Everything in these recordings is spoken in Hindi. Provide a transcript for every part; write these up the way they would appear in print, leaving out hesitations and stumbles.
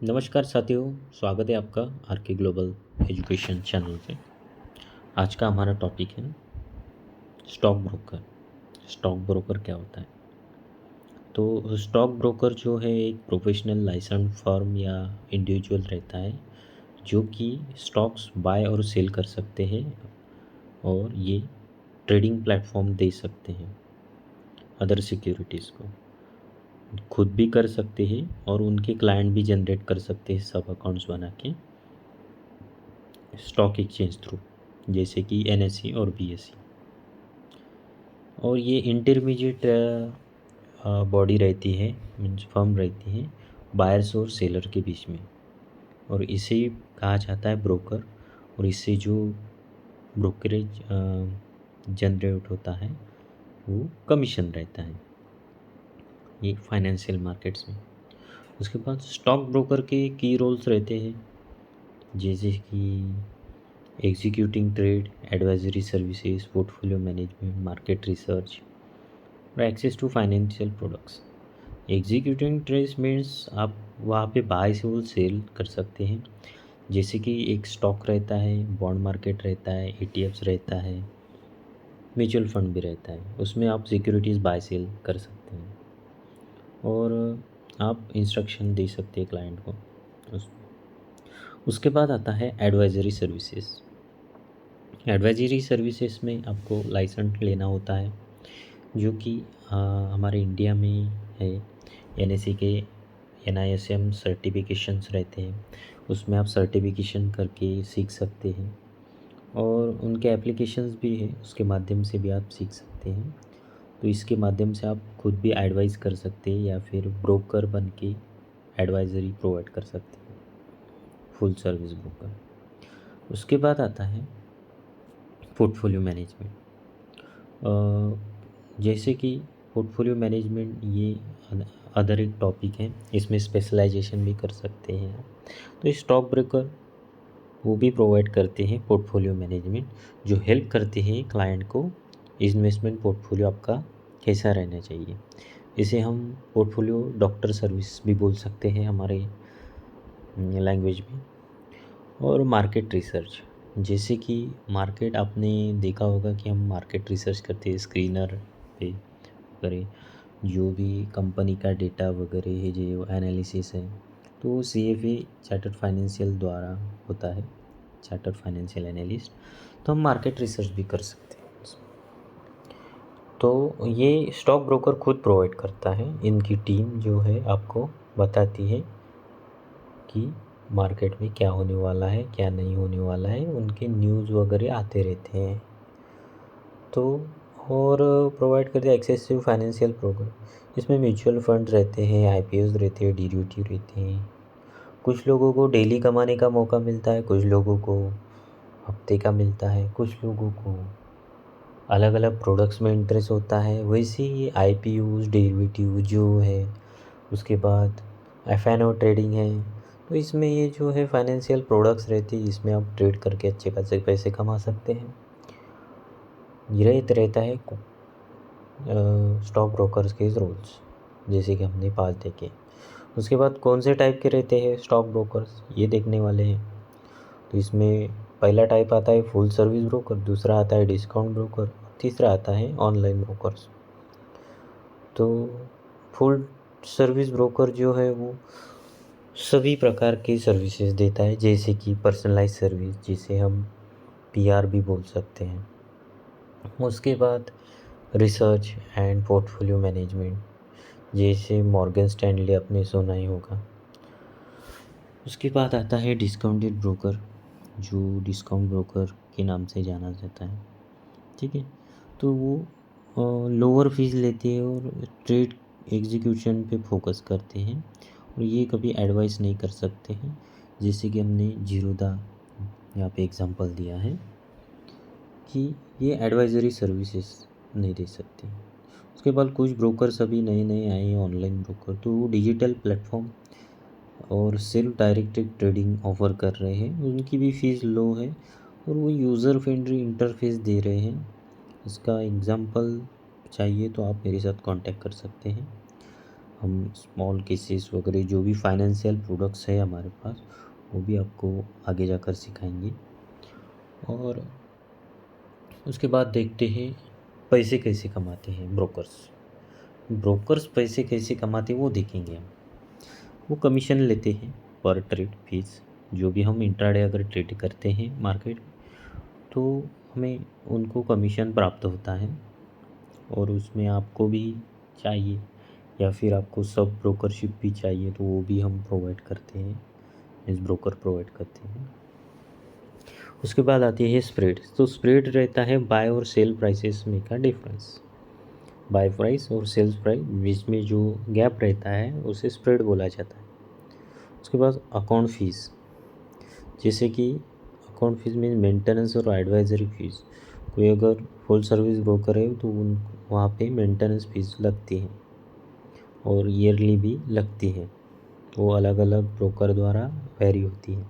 नमस्कार साथियों, स्वागत है आपका आर के ग्लोबल एजुकेशन चैनल पे। आज का हमारा टॉपिक है स्टॉक ब्रोकर। स्टॉक ब्रोकर क्या होता है? तो स्टॉक ब्रोकर जो है एक प्रोफेशनल लाइसेंस फर्म या इंडिविजुअल रहता है जो कि स्टॉक्स बाय और सेल कर सकते हैं और ये ट्रेडिंग प्लेटफॉर्म दे सकते हैं अदर सिक्योरिटीज़ को। खुद भी कर सकते हैं और उनके क्लाइंट भी जनरेट कर सकते हैं सब अकाउंट्स बना के स्टॉक एक्सचेंज थ्रू, जैसे कि एनएसई और बीएसई। और ये इंटरमीडिएट बॉडी रहती है, मीन्स फर्म रहती है बायर्स और सेलर के बीच में, और इसे कहा जाता है ब्रोकर। और इससे जो ब्रोकरेज जनरेट होता है वो कमीशन रहता है ये फाइनेंशियल मार्केट्स में। उसके बाद स्टॉक ब्रोकर के की रोल्स रहते हैं, जैसे कि executing trade, advisory services, portfolio management, market research और access to financial products. Executing trades means आप वहाँ पे बाय से होल सेल कर सकते हैं, जैसे कि एक स्टॉक रहता है, बॉन्ड मार्केट रहता है, ईटीएफ्स रहता है, म्यूचुअल फंड भी रहता है। उसमें आप सिक्योरिटीज़ बाय सेल कर सकते हैं और आप इंस्ट्रक्शन दे सकते हैं क्लाइंट को उस उसके बाद आता है एडवाइजरी सर्विसेज। एडवाइजरी सर्विसेज में आपको लाइसेंस लेना होता है, जो कि हमारे इंडिया में है। एनएसई के एनआईएसएम सर्टिफिकेशंस रहते हैं, उसमें आप सर्टिफिकेशन करके सीख सकते हैं और उनके एप्लीकेशंस भी हैं, उसके माध्यम से भी आप सीख सकते हैं। तो इसके माध्यम से आप खुद भी एडवाइस कर सकते हैं या फिर ब्रोकर बन के एडवाइजरी प्रोवाइड कर सकते हैं, फुल सर्विस ब्रोकर। उसके बाद आता है पोर्टफोलियो मैनेजमेंट। जैसे कि पोर्टफोलियो मैनेजमेंट ये अदर एक टॉपिक है, इसमें स्पेशलाइजेशन भी कर सकते हैं। तो स्टॉक ब्रोकर वो भी प्रोवाइड करते हैं पोर्टफोलियो मैनेजमेंट, जो हेल्प करते हैं क्लाइंट को इन्वेस्टमेंट पोर्टफोलियो आपका कैसा रहना चाहिए। इसे हम पोर्टफोलियो डॉक्टर सर्विस भी बोल सकते हैं हमारे लैंग्वेज में। और मार्केट रिसर्च, जैसे कि मार्केट आपने देखा होगा कि हम मार्केट रिसर्च करते हैं स्क्रीनर पे करें, जो भी कंपनी का डेटा वगैरह है जो एनालिसिस है, तो सीएफए चार्टर्ड फाइनेंशियल द्वारा होता है, चार्टर्ड फाइनेंशियल एनालिस्ट। तो हम मार्केट रिसर्च भी कर सकते हैं। तो ये स्टॉक ब्रोकर खुद प्रोवाइड करता है, इनकी टीम जो है आपको बताती है कि मार्केट में क्या होने वाला है, क्या नहीं होने वाला है, उनके न्यूज़ वगैरह आते रहते हैं। तो और प्रोवाइड करते हैं एक्सेसिव फाइनेंशियल प्रोडक्ट। इसमें म्यूचुअल फंड रहते हैं, आईपीओस रहते हैं, डेरिवेटिव रहते हैं। कुछ लोगों को डेली कमाने का मौका मिलता है, कुछ लोगों को हफ्ते का मिलता है, कुछ लोगों को अलग अलग प्रोडक्ट्स में इंटरेस्ट होता है। वैसे ही आईपीओस, डेरिवेटिव जो है, उसके बाद एफएनओ ट्रेडिंग है। तो इसमें ये जो है फाइनेंशियल प्रोडक्ट्स रहती है, इसमें आप ट्रेड करके अच्छे खासे पैसे कमा सकते हैं। ये रहता है स्टॉक ब्रोकर्स के रोल्स, जैसे कि हमने 5 देखे। उसके बाद कौन से टाइप के रहते हैं स्टॉक ब्रोकर्स, ये देखने वाले हैं। तो इसमें पहला टाइप आता है फुल सर्विस ब्रोकर, दूसरा आता है डिस्काउंट ब्रोकर, तीसरा आता है ऑनलाइन ब्रोकर्स। तो फुल सर्विस ब्रोकर जो है वो सभी प्रकार की सर्विसेज देता है, जैसे कि पर्सनलाइज सर्विस, जिसे हम पीआर भी बोल सकते हैं। उसके बाद रिसर्च एंड पोर्टफोलियो मैनेजमेंट, जैसे मॉर्गन स्टैनली आपने सुना ही होगा। उसके बाद आता है डिस्काउंटेड ब्रोकर, जो डिस्काउंट ब्रोकर के नाम से जाना जाता है। ठीक है, तो वो लोअर फीस लेते हैं और ट्रेड एग्जीक्यूशन पे फोकस करते हैं, और ये कभी एडवाइस नहीं कर सकते हैं, जैसे कि हमने जीरोदा यहाँ पे एग्जांपल दिया है कि ये एडवाइजरी सर्विसेज नहीं दे सकते। उसके बाद कुछ ब्रोकर्स अभी नए नए आए हैं ऑनलाइन ब्रोकर, तो वो डिजिटल प्लेटफॉर्म और सेल्फ डायरेक्टेड ट्रेडिंग ऑफ़र कर रहे हैं, उनकी भी फ़ीस लो है और वो यूज़र फ्रेंडली इंटरफेस दे रहे हैं। इसका एग्ज़ाम्पल चाहिए तो आप मेरे साथ कांटेक्ट कर सकते हैं। हम स्मॉल केसेस वगैरह जो भी फाइनेंशियल प्रोडक्ट्स है हमारे पास वो भी आपको आगे जाकर सिखाएंगे। और उसके बाद देखते हैं पैसे कैसे कमाते हैं ब्रोकर्स पैसे कैसे कमाते हैं वो देखेंगे हम। वो कमीशन लेते हैं पर ट्रेड फीस, जो भी हम इंट्राडे अगर ट्रेड करते हैं मार्केट तो हमें उनको कमीशन प्राप्त होता है। और उसमें आपको भी चाहिए या फिर आपको सब ब्रोकरशिप भी चाहिए तो वो भी हम प्रोवाइड करते हैं, इस ब्रोकर प्रोवाइड करते हैं। उसके बाद आती है स्प्रेड। तो स्प्रेड रहता है बाय और सेल प्राइसेस में का डिफरेंस। बाय प्राइस और सेल्स प्राइस बीच में जो गैप रहता है उसे स्प्रेड बोला जाता है। उसके बाद अकाउंट फीस, जैसे कि अकाउंट फीस में मेंटेनेंस और एडवाइजरी फीस। कोई अगर फुल सर्विस ब्रोकर है तो उन वहाँ पे मेंटेनेंस फीस लगती है और ईयरली भी लगती है, वो अलग अलग ब्रोकर द्वारा वेरी होती है।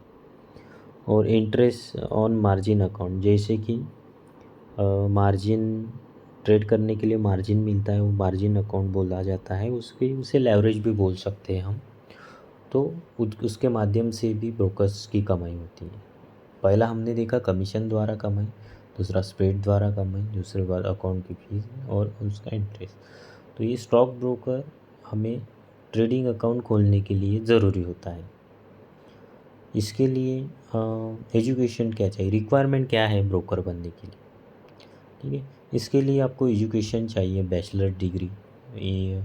और इंटरेस्ट ऑन मार्जिन अकाउंट, जैसे कि मार्जिन ट्रेड करने के लिए मार्जिन मिलता है वो मार्जिन अकाउंट बोला जाता है, उसे लेवरेज भी बोल सकते हैं हम। तो उसके माध्यम से भी ब्रोकर्स की कमाई होती है। पहला हमने देखा कमीशन द्वारा कमाई, दूसरा स्प्रेड द्वारा कमाई, दूसरे बार अकाउंट की फीस और उसका इंटरेस्ट। तो ये स्टॉक ब्रोकर हमें ट्रेडिंग अकाउंट खोलने के लिए ज़रूरी होता है। इसके लिए एजुकेशन क्या चाहिए, रिक्वायरमेंट क्या है ब्रोकर बनने के लिए, ठीक है। इसके लिए आपको एजुकेशन चाहिए, बैचलर डिग्री, ये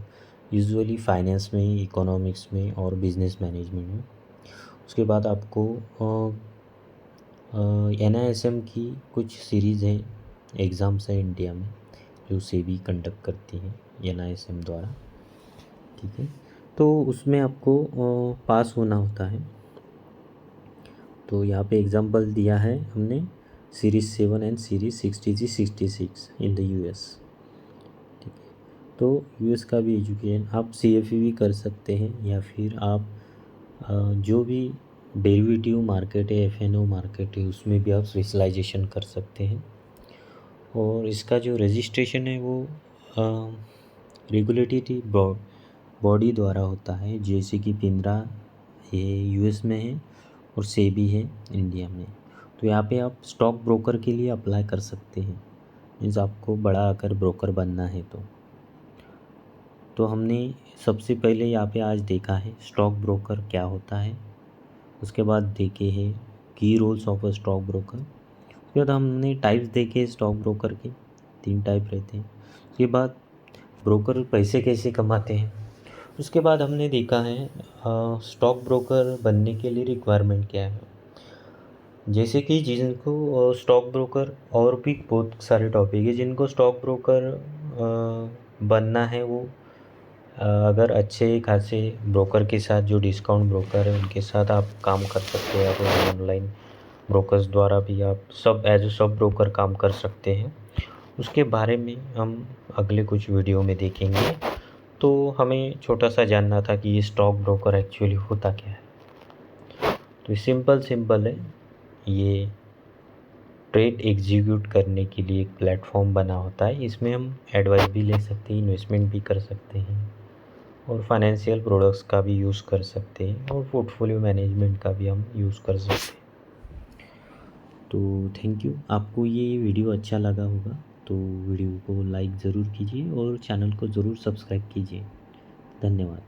यूजुअली फाइनेंस में, इकोनॉमिक्स में और बिजनेस मैनेजमेंट में। उसके बाद आपको NISM की कुछ सीरीज़ हैं, एग्ज़ाम्स हैं इंडिया में जो सेबी कंडक्ट करती है NISM द्वारा, ठीक है। तो उसमें आपको पास होना होता है। तो यहाँ पे एग्जांपल दिया है हमने series 7 and series 66 in the US, ठीक है। तो US का भी एजुकेशन आप CFE भी कर सकते हैं या फिर आप जो भी डेरिवेटिव मार्केट है, FNO मार्केट है, उसमें भी आप स्पेशलाइजेशन कर सकते हैं। और इसका जो रजिस्ट्रेशन है वो रेगुलेटरी बॉडी द्वारा होता है, जैसे कि पिंद्रा ये US में है और सेबी है इंडिया में। तो यहाँ पे आप स्टॉक ब्रोकर के लिए अप्लाई कर सकते हैं, मीन्स आपको बड़ा आकर ब्रोकर बनना है तो हमने सबसे पहले यहाँ पे आज देखा है स्टॉक ब्रोकर क्या होता है। उसके बाद देखे हैं की roles of a stock broker. उसके बाद हमने टाइप्स देखे स्टॉक ब्रोकर के, 3 टाइप रहते हैं। उसके बाद ब्रोकर पैसे कैसे कमाते हैं। उसके बाद हमने देखा है स्टॉक ब्रोकर बनने के लिए रिक्वायरमेंट क्या है, जैसे कि जिनको स्टॉक ब्रोकर, और भी बहुत सारे टॉपिक है जिनको स्टॉक ब्रोकर बनना है। वो अगर अच्छे खासे ब्रोकर के साथ, जो डिस्काउंट ब्रोकर है उनके साथ आप काम कर सकते हैं, और ऑनलाइन ब्रोकर्स द्वारा भी आप सब एज ए सब ब्रोकर काम कर सकते हैं। उसके बारे में हम अगले कुछ वीडियो में देखेंगे। तो हमें छोटा सा जानना था कि ये स्टॉक ब्रोकर एक्चुअली होता क्या है। तो सिंपल है, ये ट्रेड एग्जीक्यूट करने के लिए एक प्लेटफॉर्म बना होता है। इसमें हम एडवाइस भी ले सकते हैं, इन्वेस्टमेंट भी कर सकते हैं और फाइनेंशियल प्रोडक्ट्स का भी यूज़ कर सकते हैं और पोर्टफोलियो मैनेजमेंट का भी हम यूज़ कर सकते हैं। तो थैंक यू। आपको ये वीडियो अच्छा लगा होगा तो वीडियो को लाइक ज़रूर कीजिए और चैनल को ज़रूर सब्सक्राइब कीजिए। धन्यवाद।